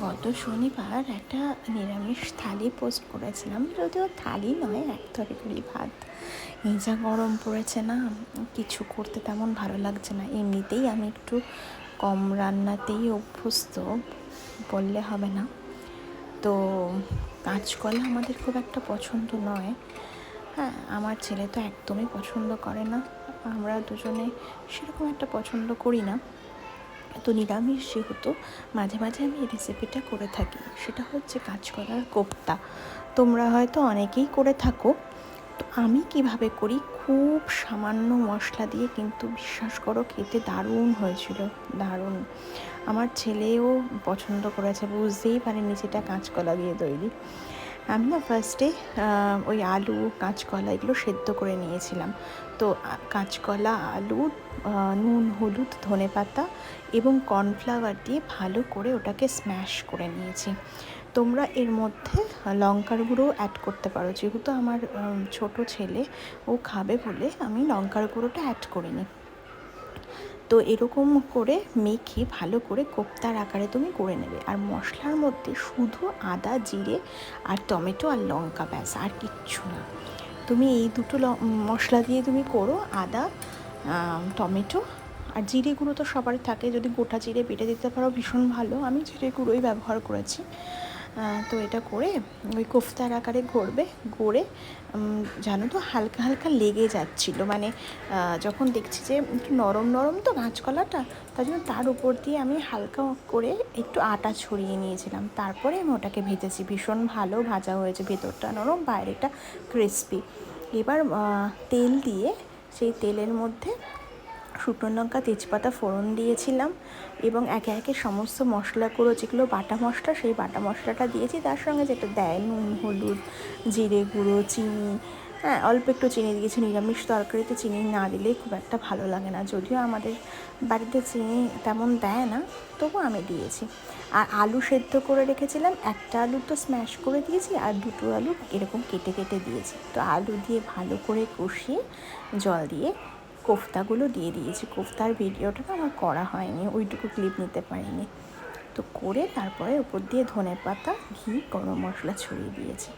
গত শনিবার একটা নিরামিষ থালি পোস্ট করেছিলাম, যদিও থালি নয়, এক তরকারি ভাত। এই যা গরম পড়েছে না, কিছু করতে তেমন ভালো লাগছে না। এমনিতেই আমি একটু কম রান্নাতেই অভ্যস্ত বললে হবে না। তো কাঁচকলা আমাদের খুব একটা পছন্দ নয়। হ্যাঁ, আমার ছেলে তো একদমই পছন্দ করে না, আমরা দুজনে সেরকম একটা পছন্দ করি না। তো নিরামিষ যেহেতু, মাঝে মাঝে আমি এই রেসিপিটা করে থাকি। সেটা হচ্ছে কাঁচকলার কোপ্তা। তোমরা হয়তো অনেকেই করে থাকো। তো আমি কিভাবে করি, খুব সামান্য মশলা দিয়ে, কিন্তু বিশ্বাস করো খেতে দারুণ হয়েছিল, দারুণ। আমার ছেলেও পছন্দ করেছে, বুঝতেই পারেনি যেটা কাঁচকলা দিয়ে তৈরি। আমি না ফার্স্টে ওই আলু, কাঁচকলা এগুলো সেদ্ধ করে নিয়েছিলাম। তো কাঁচকলা, আলু, নুন, হলুদ, ধনেপাতা এবং কর্নফ্লাওয়ার দিয়ে ভালো করে ওটাকে স্ম্যাশ করে নিয়েছি। তোমরা এর মধ্যে লঙ্কার গুঁড়ো অ্যাড করতে পারো, যেহেতু আমার ছোট ছেলে ও খাবে বলে আমি লঙ্কার গুঁড়োটা অ্যাড করিনি। তো এরকম করে মেখে ভালো করে কোপ্তার আকারে তুমি করে নেবে। আর মশলার মধ্যে শুধু আদা, জিরে আর টমেটো আর লঙ্কা, ব্যাস, আর কিচ্ছু না। তুমি এই দুটো মশলা দিয়ে তুমি করো। আদা, টমেটো আর জিরে গুঁড়ো তো সবার থাকে, যদি গোটা জিরে বেটে দিতে পারো ভীষণ ভালো। আমি জিরে গুঁড়োই ব্যবহার করেছি। তো এটা করে ওই কোফতার আকারে গড়বে। গড়ে জানো তো হালকা হালকা লেগে যাচ্ছিলো, মানে যখন দেখছি যে একটু নরম নরম তো কাঁচকলাটা, তার জন্য তার উপর দিয়ে আমি হালকা করে একটু আটা ছড়িয়ে নিয়েছিলাম। তারপরে আমি ওটাকে ভেজেছি, ভীষণ ভালো ভাজা হয়েছে, ভেতরটা নরম, বাইরেটা ক্রিসপি। এবার তেল দিয়ে, সেই তেলের মধ্যে শুকনো লঙ্কা, তেজপাতা ফোড়ন দিয়েছিলাম এবং একে একে সমস্ত মশলা গুঁড়ো, যেগুলো বাটা মশলা, সেই বাটা মশলাটা দিয়েছি। তার সঙ্গে যেটা দেয়, নুন, হলুদ, জিরে গুঁড়ো, চিনি। হ্যাঁ, অল্প একটু চিনি দিয়েছি, নিরামিষ তরকারিতে চিনি না দিলে খুব একটা ভালো লাগে না। যদিও আমাদের বাড়িতে চিনি তেমন দেয় না, তবু আমি দিয়েছি। আর আলু সেদ্ধ করে রেখেছিলাম, একটা আলু তো স্ম্যাশ করে দিয়েছি, আর দুটো আলু এরকম কেটে কেটে দিয়েছি। তো আলু দিয়ে ভালো করে কষিয়ে জল দিয়ে কোফতাগুলো দিয়ে দিয়েছি। কোফতার ভিডিওটা আমার করা হয়নি, ওইটুকু ক্লিপ নিতে পারিনি। তো করে তারপরে উপর দিয়ে ধনেপাতা, ঘি, গরম মশলা ছড়িয়ে দিয়েছি।